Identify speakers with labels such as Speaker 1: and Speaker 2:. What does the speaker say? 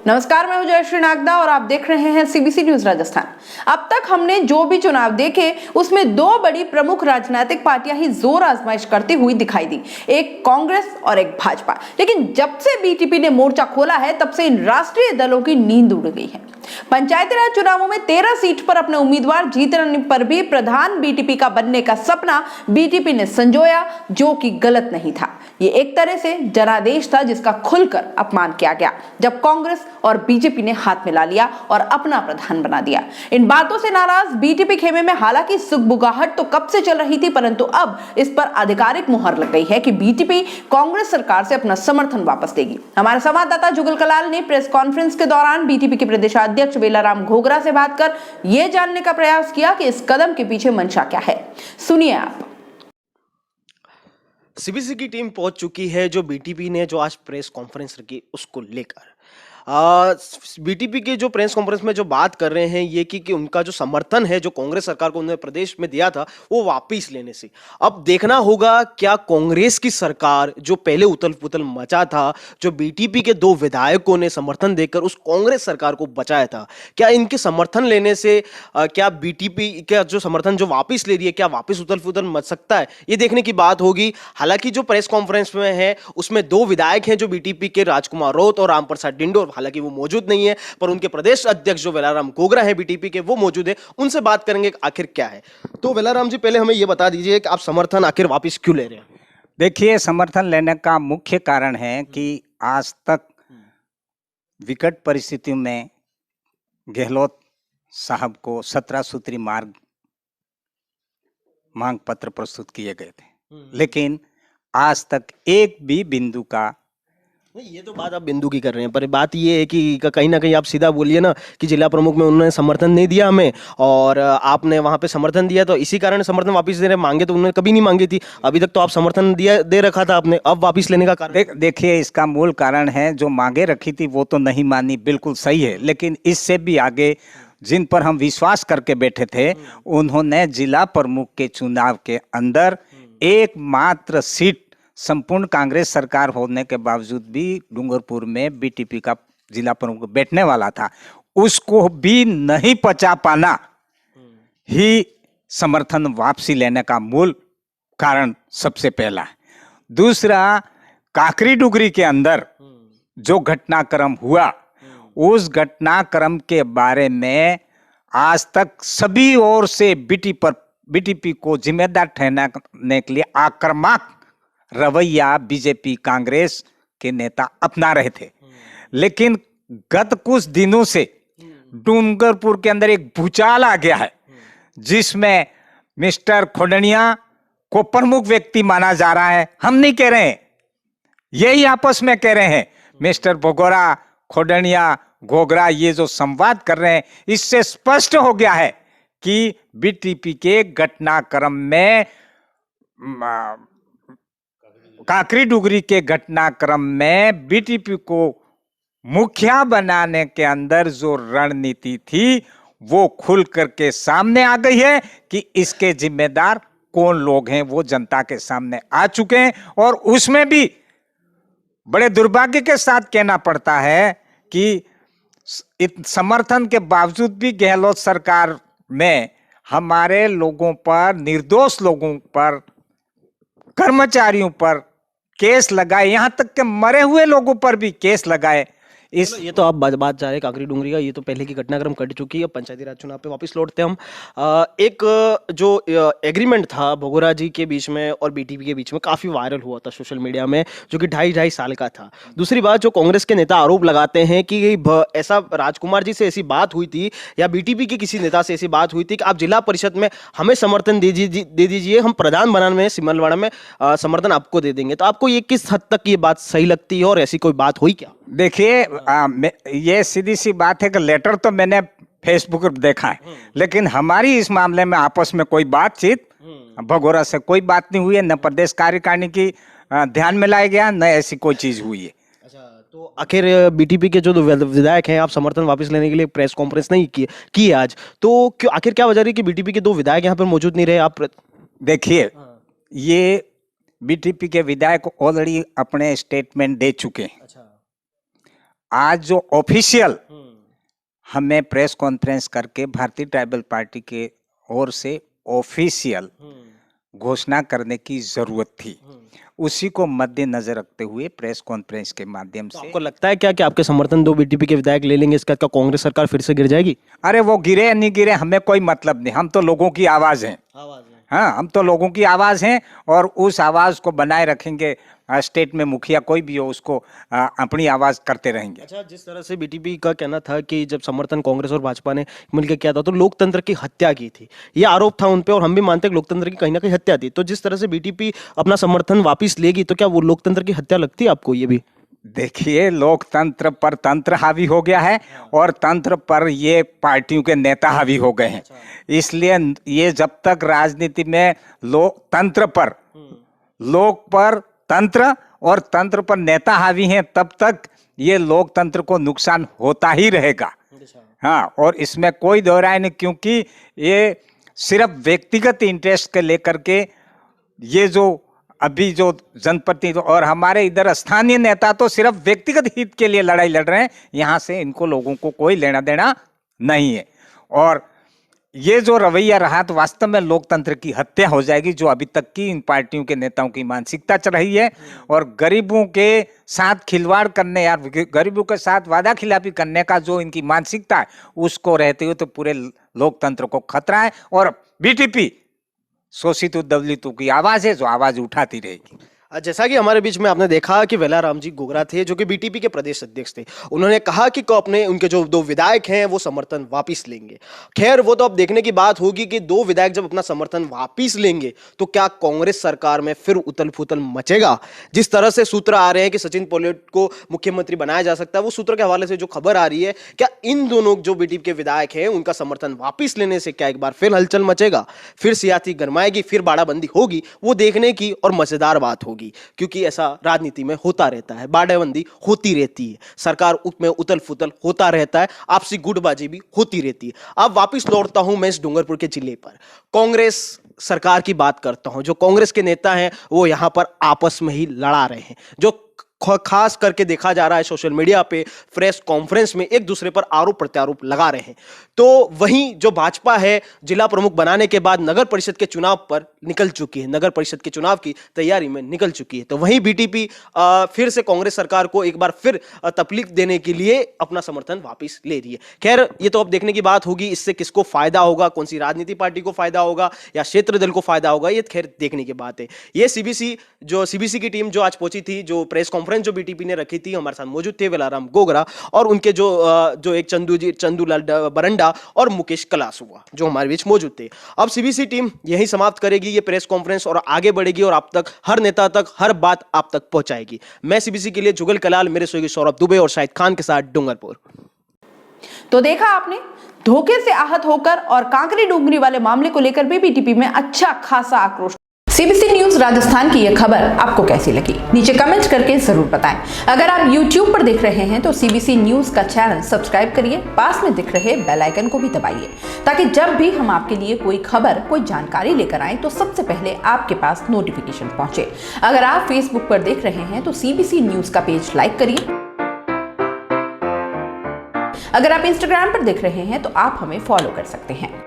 Speaker 1: नमस्कार, मैं हूं जयश्री नागदा और आप देख रहे हैं सीबीसी न्यूज राजस्थान। अब तक हमने जो भी चुनाव देखे उसमें दो बड़ी प्रमुख राजनीतिक पार्टियां ही जोर आजमाइश करती हुई दिखाई दी, एक कांग्रेस और एक भाजपा। लेकिन जब से बीटीपी ने मोर्चा खोला है तब से इन राष्ट्रीय दलों की नींद उड़ गई है। पंचायती राज चुनावों में 13 सीट पर अपने उम्मीदवार जीतने पर भी प्रधान बीटीपी का बनने का सपना बीटीपी ने संजोया, जो कि गलत नहीं था। ये एक तरह से जनादेश था जिसका खुलकर अपमान किया गया जब कांग्रेस और बीजेपी ने हाथ मिला लिया और अपना प्रधान बना दिया। इन बातों से नाराज बीटीपी खेमे में हालांकि सुगबुगाहट तो कब से चल रही थी, परंतु अब इस पर आधिकारिक मुहर लग गई है कि बीटीपी कांग्रेस सरकार से अपना समर्थन वापस देगी। हमारे संवाददाता जुगल कलाल ने प्रेस कॉन्फ्रेंस के दौरान बीटीपी के प्रदेशाध्यक्ष वेलाराम घोगरा से बात कर यह जानने का प्रयास किया कि इस कदम के पीछे मंशा क्या है। सुनिए आप।
Speaker 2: सीबीसी की टीम पहुंच चुकी है जो बीटीपी ने जो आज प्रेस कॉन्फ्रेंस रखी उसको लेकर। बीटीपी के जो प्रेस कॉन्फ्रेंस में जो बात कर रहे हैं ये कि उनका जो समर्थन है जो कांग्रेस सरकार को उन्होंने प्रदेश में दिया था वो वापस लेने से। अब देखना होगा क्या कांग्रेस की सरकार जो पहले उथल पुथल मचा था, जो बीटीपी के दो विधायकों ने समर्थन देकर उस कांग्रेस सरकार को बचाया था, क्या इनके समर्थन लेने से क्या बीटीपी का जो समर्थन जो वापस ले रही है क्या वापस उथल पुथल मच सकता है, ये देखने की बात होगी। हालांकि जो प्रेस कॉन्फ्रेंस में है उसमें दो विधायक हैं जो बीटीपी के, राजकुमार रोत और रामप्रसाद डिंडोर। हालांकि वो मौजूद नहीं है पर उनके प्रदेश अध्यक्ष जो वेलाराम घोगरा है बीटीपी के वो मौजूद है, उनसे बात करेंगे आखिर क्या है। तो वेलाराम जी, पहले हमें ये बता दीजिए कि आप समर्थन आखिर वापस क्यों ले रहे हैं?
Speaker 3: देखिए, समर्थन लेने का मुख्य कारण है कि आज तक विकट परिस्थितियों में गहलोत साहब को 17 सूत्री मांग पत्र प्रस्तुत किए गए थे, लेकिन आज तक एक भी बिंदु का
Speaker 2: नहीं, ये तो बात आप बिंदु की कर रहे हैं, पर बात ये है कि कहीं ना कहीं आप सीधा बोलिए ना कि जिला प्रमुख में उन्होंने समर्थन नहीं दिया हमें और आपने वहां पे समर्थन दिया, तो इसी कारण समर्थन वापस दे रहे। मांगे तो उन्होंने कभी नहीं मांगी थी, अभी तक तो आप समर्थन दे रखा था आपने, अब वापस लेने का कारण?
Speaker 3: देखिए, इसका मूल कारण है जो मांगे रखी थी वो तो नहीं मानी, बिल्कुल सही है, लेकिन इससे भी आगे जिन पर हम विश्वास करके बैठे थे उन्होंने जिला प्रमुख के चुनाव के अंदर एकमात्र सीट संपूर्ण कांग्रेस सरकार होने के बावजूद भी डूंगरपुर में बीटीपी का जिला प्रमुख बैठने वाला था, उसको भी नहीं पचा पाना ही समर्थन वापसी लेने का मूल कारण सबसे पहला है। दूसरा, काकरी डुगरी के अंदर जो घटनाक्रम हुआ उस घटनाक्रम के बारे में आज तक सभी ओर से बीटीपी को जिम्मेदार ठहराने के लिए आक्रामक रवैया बीजेपी कांग्रेस के नेता अपना रहे थे, लेकिन गत कुछ दिनों से डूंगरपुर के अंदर एक भूचाल आ गया है जिसमें मिस्टर खोडनिया को प्रमुख व्यक्ति माना जा रहा है। हम नहीं कह रहे हैं, यही आपस में कह रहे हैं। मिस्टर भगोरा, खोडनिया, घोगरा ये जो संवाद कर रहे हैं इससे स्पष्ट हो गया है कि बीटीपी के घटनाक्रम में काकरी डुगरी के घटनाक्रम में बीटीपी को मुखिया बनाने के अंदर जो रणनीति थी वो खुल करके सामने आ गई है कि इसके जिम्मेदार कौन लोग हैं वो जनता के सामने आ चुके हैं। और उसमें भी बड़े दुर्भाग्य के साथ कहना पड़ता है कि समर्थन के बावजूद भी गहलोत सरकार में हमारे लोगों पर, निर्दोष लोगों पर, कर्मचारियों पर केस लगाए, यहां तक के मरे हुए लोगों पर भी केस लगाए।
Speaker 2: ये तो आप बात जा रहे हैं काकरी डुंगरी का, ये तो पहले की घटनाक्रम कट चुकी है। पंचायती राज चुनाव पे वापस लौटते हैं हम। एक जो एग्रीमेंट था भगोरा जी के बीच में और बीटीपी के बीच में काफी वायरल हुआ था सोशल मीडिया में, जो कि 2.5 साल का था। दूसरी बात, जो कांग्रेस के नेता आरोप लगाते हैं कि ऐसा राजकुमार जी से ऐसी बात हुई थी या बीटीपी के किसी नेता से ऐसी बात हुई थी कि आप जिला परिषद में हमें समर्थन दे दीजिए, हम प्रधान बनाने में सिमलवाड़ा में समर्थन आपको दे देंगे। तो आपको ये किस हद तक ये बात सही लगती है और ऐसी कोई बात हुई क्या?
Speaker 3: देखिए, ये सीधी सी बात है कि लेटर तो मैंने फेसबुक पर देखा है, लेकिन हमारी इस मामले में आपस में कोई बातचीत भगोरा से कोई बात नहीं हुई है, न प्रदेश कार्यकारिणी की ध्यान में लाया गया, न ऐसी कोई चीज हुई है।
Speaker 2: अच्छा, तो आखिर बीटीपी के जो विधायक हैं, आप समर्थन वापस लेने के लिए प्रेस कॉन्फ्रेंस नहीं की आज, तो क्यों, आखिर क्या वजह रही कि बीटीपी के दो विधायक यहाँ पर मौजूद नहीं रहे? आप
Speaker 3: देखिए, ये बीटीपी के विधायक ऑलरेडी अपने स्टेटमेंट दे चुके हैं।
Speaker 2: अच्छा।
Speaker 3: आज जो ऑफिशियल हमें प्रेस कॉन्फ्रेंस करके भारतीय ट्राइबल पार्टी के ओर से ऑफिशियल घोषणा करने की जरूरत थी, उसी को मद्देनजर रखते हुए प्रेस कॉन्फ्रेंस के माध्यम से।
Speaker 2: आपको लगता है क्या कि आपके समर्थन 2 बीटीपी के विधायक ले लेंगे, इसका क्या कांग्रेस सरकार फिर से गिर जाएगी?
Speaker 3: अरे वो गिरे या नहीं गिरे हमें कोई मतलब नहीं, हम तो लोगों की आवाज हैं। हाँ, हम तो लोगों की आवाज हैं और उस आवाज को बनाए रखेंगे। स्टेट में मुखिया कोई भी हो उसको अपनी आवाज करते रहेंगे।
Speaker 2: अच्छा, जिस तरह से बीटीपी का कहना था कि जब समर्थन कांग्रेस और भाजपा ने मिलकर किया था तो लोकतंत्र की हत्या की थी, ये आरोप था उन पे, और हम भी मानते हैं कि लोकतंत्र की कहीं ना कहीं हत्या थी। तो जिस तरह से बीटीपी अपना समर्थन वापस लेगी तो क्या वो लोकतंत्र की हत्या लगती है आपको? ये भी
Speaker 3: देखिए, लोकतंत्र पर तंत्र हावी हो गया है और तंत्र पर ये पार्टियों के नेता हावी हो गए हैं। इसलिए ये जब तक राजनीति में लोकतंत्र पर, लोक पर तंत्र और तंत्र पर नेता हावी हैं, तब तक ये लोकतंत्र को नुकसान होता ही रहेगा। हाँ, और इसमें कोई दो राय नहीं, क्योंकि ये सिर्फ व्यक्तिगत इंटरेस्ट के लेकर के ये जो अभी जो जनप्रतिनिधि और हमारे इधर स्थानीय नेता तो सिर्फ व्यक्तिगत हित के लिए लड़ाई लड़ रहे हैं, यहाँ से इनको लोगों को कोई लेना देना नहीं है। और ये जो रवैया रहा तो वास्तव में लोकतंत्र की हत्या हो जाएगी, जो अभी तक की इन पार्टियों के नेताओं की मानसिकता चल रही है। और गरीबों के साथ खिलवाड़ करने या गरीबों के साथ वादा खिलाफी करने का जो इनकी मानसिकता है, उसको रहते हुए तो पूरे लोकतंत्र को खतरा है। और बीटीपी शोषित दलितों की आवाज है जो आवाज उठाती रहेगी।
Speaker 2: जैसा कि हमारे बीच में आपने देखा कि वेलाराम जी गोगरा थे जो कि बीटीपी के प्रदेश अध्यक्ष थे, उन्होंने कहा कि अपने उनके जो 2 विधायक हैं वो समर्थन वापस लेंगे। खैर, वो तो अब देखने की बात होगी कि 2 विधायक जब अपना समर्थन वापस लेंगे तो क्या कांग्रेस सरकार में फिर उथल पुथल मचेगा। जिस तरह से सूत्र आ रहे हैं कि सचिन पायलट को मुख्यमंत्री बनाया जा सकता है, वो सूत्र के हवाले से जो खबर आ रही है, क्या इन दोनों जो बीटीपी के विधायक हैं उनका समर्थन वापस लेने से क्या एक बार फिर हलचल मचेगा, फिर सियासी गरमाएगी, फिर बाड़ाबंदी होगी, वो देखने की और मजेदार बात होगी। क्योंकि ऐसा राजनीति में होता रहता है, बाड़ेबंदी होती रहती है, सरकार में उतल फुतल होता रहता है, आपसी गुटबाजी भी होती रहती है। अब वापस लौटता हूं मैं इस डूंगरपुर के जिले पर, कांग्रेस सरकार की बात करता हूं। जो कांग्रेस के नेता हैं वो यहां पर आपस में ही लड़ा रहे हैं। जो खास करके देखा जा रहा है सोशल मीडिया पे प्रेस कॉन्फ्रेंस में एक दूसरे पर आरोप प्रत्यारोप लगा रहे हैं। तो वहीं जो भाजपा है जिला प्रमुख बनाने के बाद नगर परिषद के चुनाव पर निकल चुकी है, नगर परिषद के चुनाव की तैयारी में निकल चुकी है। तो वहीं बीटीपी फिर से कांग्रेस सरकार को एक बार फिर तकलीफ देने के लिए अपना समर्थन वापस ले रही है। खैर, ये तो अब देखने की बात होगी, इससे किसको फायदा होगा, कौन सी राजनीति पार्टी को फायदा होगा या क्षेत्र दल को फायदा होगा, ये खैर देखने की बात है। ये सीबीसी की टीम जो आज पहुंची थी, जो प्रेस कॉन्फ्रेंस जो बीटीपी ने रखी थी, हमारे साथ मौजूद थे वेलाराम गोगरा और उनके जो एक चंदूलाल बरंडा और मुकेश कलासुआ जो हमारे बीच मौजूद थे। अब सीबीसी टीम यही समाप्त करेगी ये प्रेस कॉन्फ्रेंस और आगे बढ़ेगी और आप तक, हर नेता तक, हर बात आप तक पहुंचाएगी। मैं सीबीसी के लिए जुगल कलाल, मेरे सहयोगी सौरभ दुबे और शाहिद खान के साथ डूंगरपुर।
Speaker 1: तो देखा आपने, धोखे से आहत होकर और कांकरी डूंगरी वाले मामले को लेकर भी बीटीपी में अच्छा खासा आक्रोश। सीबीसी न्यूज राजस्थान की यह खबर आपको कैसी लगी, नीचे कमेंट करके जरूर बताएं। अगर आप YouTube पर देख रहे हैं तो सीबीसी न्यूज का चैनल सब्सक्राइब करिए, पास में दिख रहे बेल आइकन को भी दबाइए, ताकि जब भी हम आपके लिए कोई खबर, कोई जानकारी लेकर आए तो सबसे पहले आपके पास नोटिफिकेशन पहुंचे। अगर आप Facebook पर देख रहे हैं तो सीबीसी न्यूज का पेज लाइक करिए। अगर आप Instagram पर देख रहे हैं तो आप हमें फॉलो कर सकते हैं।